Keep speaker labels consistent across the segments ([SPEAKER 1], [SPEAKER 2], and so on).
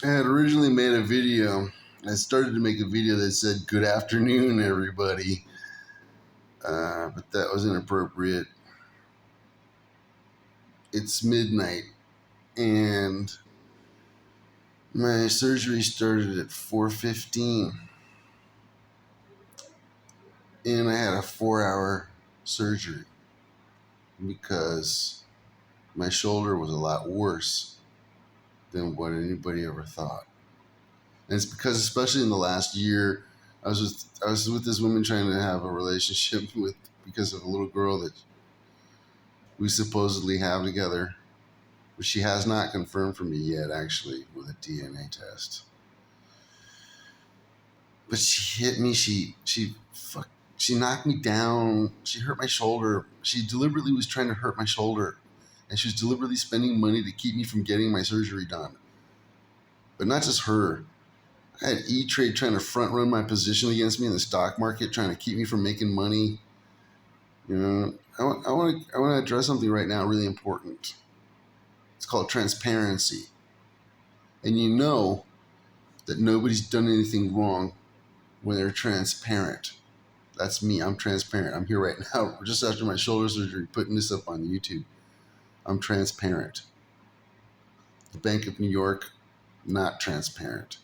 [SPEAKER 1] I had originally made a video. I started to make a video that said, "Good afternoon, everybody." But that was inappropriate. It's midnight, and my surgery started at 4:15, and I had a 4-hour surgery because my shoulder was a lot worse than what anybody ever thought. And it's because, especially in the last year, I was with this woman trying to have a relationship with because of a little girl that we supposedly have together, but she has not confirmed for me yet, actually, with a DNA test. But she hit me. She knocked me down. She hurt my shoulder. She deliberately was trying to hurt my shoulder, and she was deliberately spending money to keep me from getting my surgery done. But not just her. I had E-Trade trying to front run my position against me in the stock market, trying to keep me from making money. You know, I want to address something right now really important. It's called transparency. And you know that nobody's done anything wrong when they're transparent. That's me. I'm transparent. I'm here right now, just after my shoulder surgery, putting this up on YouTube. I'm transparent. The Bank of New York, not transparent.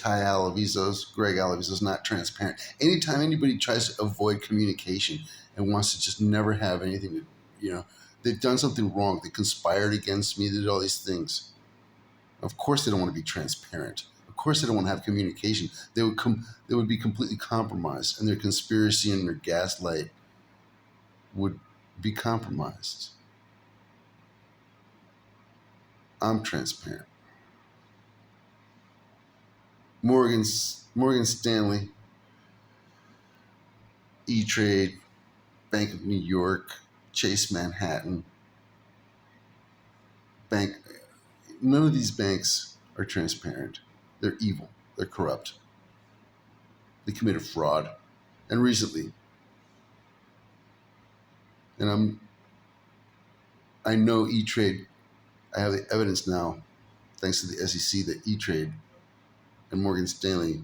[SPEAKER 1] Greg Alavizo's not transparent. Anytime anybody tries to avoid communication and wants to just never have anything to, they've done something wrong. They conspired against me. They did all these things. Of course they don't want to be transparent. Of course they don't want to have communication. They would be completely compromised, and their conspiracy and their gaslight would be compromised. I'm transparent. Morgan Stanley, E-Trade, Bank of New York, Chase Manhattan, none of these banks are transparent. They're evil. They're corrupt. They committed fraud. And recently, and I know E-Trade, I have the evidence now, thanks to the SEC, that E-Trade and Morgan Stanley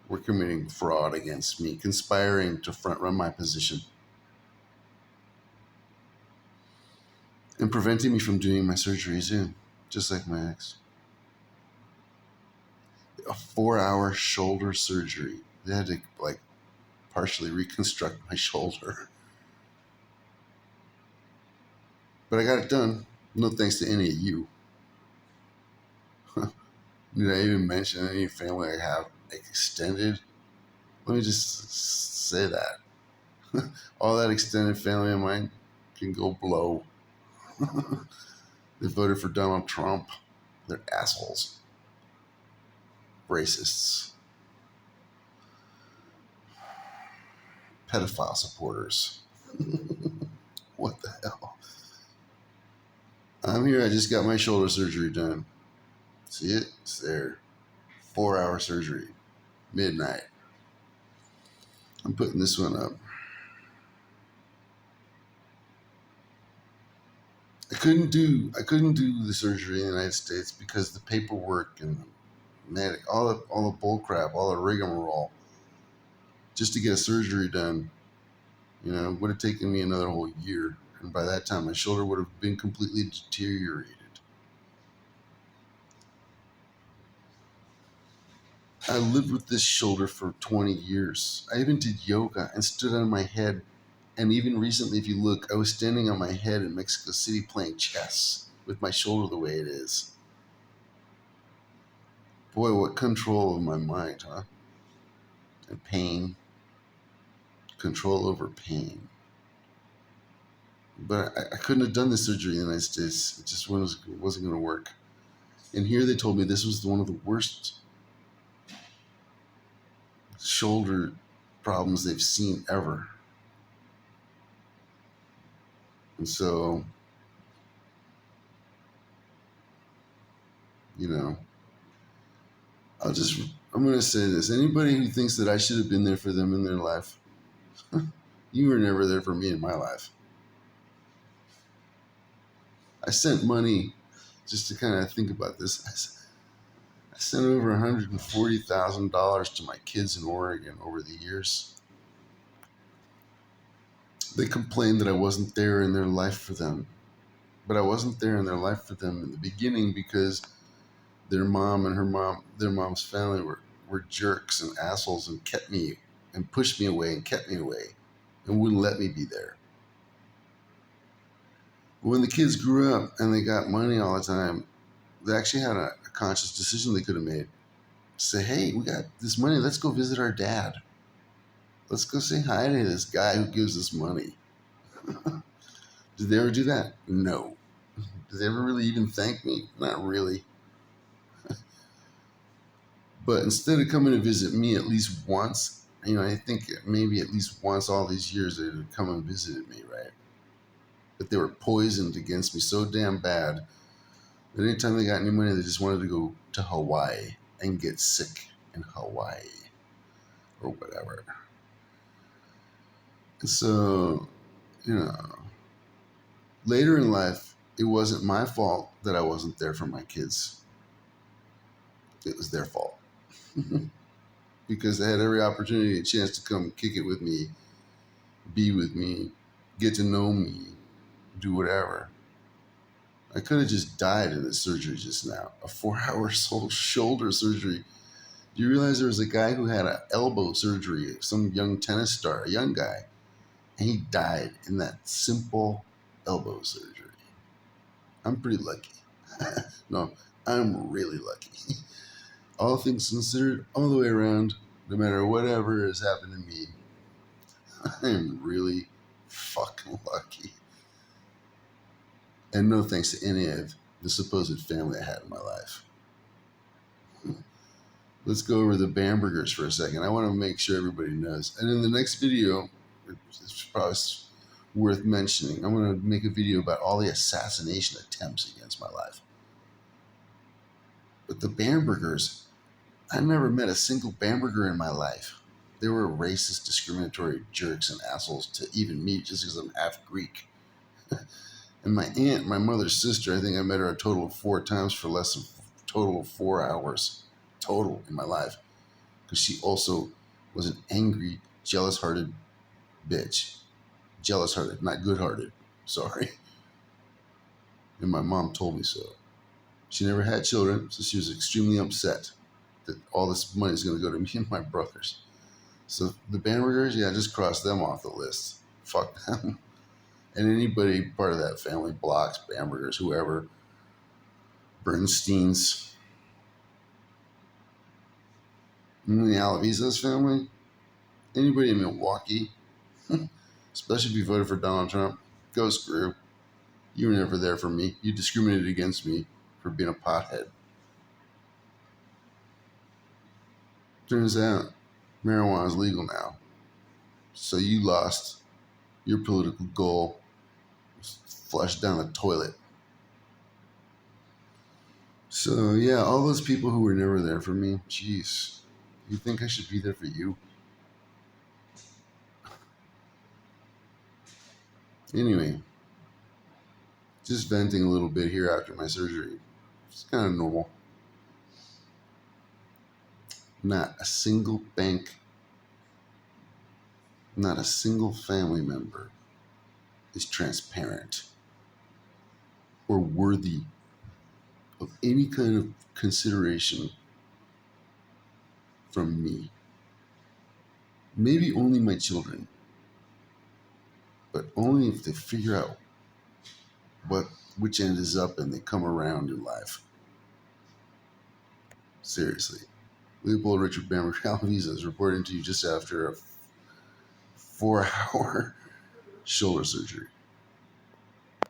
[SPEAKER 1] were committing fraud against me, conspiring to front run my position, and preventing me from doing my surgery soon, just like my ex. A 4-hour shoulder surgery. They had to partially reconstruct my shoulder. But I got it done. No thanks to any of you. Did I even mention any family I have extended? Let me just say that. All that extended family of mine can go blow. They voted for Donald Trump. They're assholes. Racists. Pedophile supporters. What the hell? I'm here. I just got my shoulder surgery done. See it? It's there. 4-hour surgery. Midnight. I'm putting this one up. I couldn't do the surgery in the United States because the paperwork and all the bull crap, all the rigmarole, just to get a surgery done, would have taken me another whole year. And by that time, my shoulder would have been completely deteriorated. I lived with this shoulder for 20 years. I even did yoga and stood on my head. And even recently, if you look, I was standing on my head in Mexico City playing chess with my shoulder the way it is. Boy, what control of my mind, huh? And pain. Control over pain. But I couldn't have done this surgery in the United States. It just wasn't going to work. And here they told me this was one of the worst shoulder problems they've seen ever. And so, I'm going to say this. Anybody who thinks that I should have been there for them in their life, you were never there for me in my life. I sent money just to kind of think about this, I sent over $140,000 to my kids in Oregon over the years. They complained that I wasn't there in their life for them, but I wasn't there in their life for them in the beginning because their mom and their mom's family were jerks and assholes and kept me and pushed me away and kept me away and wouldn't let me be there. When the kids grew up and they got money all the time, they actually had a conscious decision they could have made. Say, hey, we got this money. Let's go visit our dad. Let's go say hi to this guy who gives us money. Did they ever do that? No. Did they ever really even thank me? Not really. But instead of coming to visit me at least once, I think maybe at least once all these years they would come and visited me, right? But they were poisoned against me so damn bad that anytime they got any money, they just wanted to go to Hawaii and get sick in Hawaii or whatever. And so, later in life, it wasn't my fault that I wasn't there for my kids. It was their fault. Because they had every opportunity and chance to come kick it with me, be with me, get to know me, do whatever. I could have just died in this surgery just now. A 4-hour shoulder surgery. Do you realize there was a guy who had an elbow surgery, some young tennis star, a young guy, and he died in that simple elbow surgery. I'm pretty lucky. No, I'm really lucky. All things considered, all the way around, no matter whatever has happened to me, I'm really fucking lucky. And no thanks to any of the supposed family I had in my life. Let's go over the Bambergers for a second. I want to make sure everybody knows. And in the next video, it's probably worth mentioning, I'm going to make a video about all the assassination attempts against my life. But the Bambergers, I never met a single Bamberger in my life. They were racist, discriminatory jerks and assholes to even me just because I'm half Greek. And my aunt, my mother's sister, I think I met her a total of 4 times for less than total of 4 hours total in my life. Because she also was an angry, jealous-hearted bitch. Jealous-hearted, not good-hearted. Sorry. And my mom told me so. She never had children, so she was extremely upset that all this money is going to go to me and my brothers. So the Bambergers, yeah, just cross them off the list. Fuck them. And anybody part of that family, Blocks, Bambergers, whoever, Bernsteins, and the Alavisa's family, anybody in Milwaukee, especially if you voted for Donald Trump, go screw. You were never there for me. You discriminated against me for being a pothead. Turns out marijuana is legal now. So you lost your political goal. Flushed down the toilet. So yeah, all those people who were never there for me, jeez, you think I should be there for you? Anyway, just venting a little bit here after my surgery. It's kind of normal. Not a single bank, not a single family member is transparent or worthy of any kind of consideration from me. Maybe only my children, but only if they figure out which end is up and they come around in life. Seriously. Leopold Richard Bamberger Alvisa is reporting to you just after a 4-hour shoulder surgery.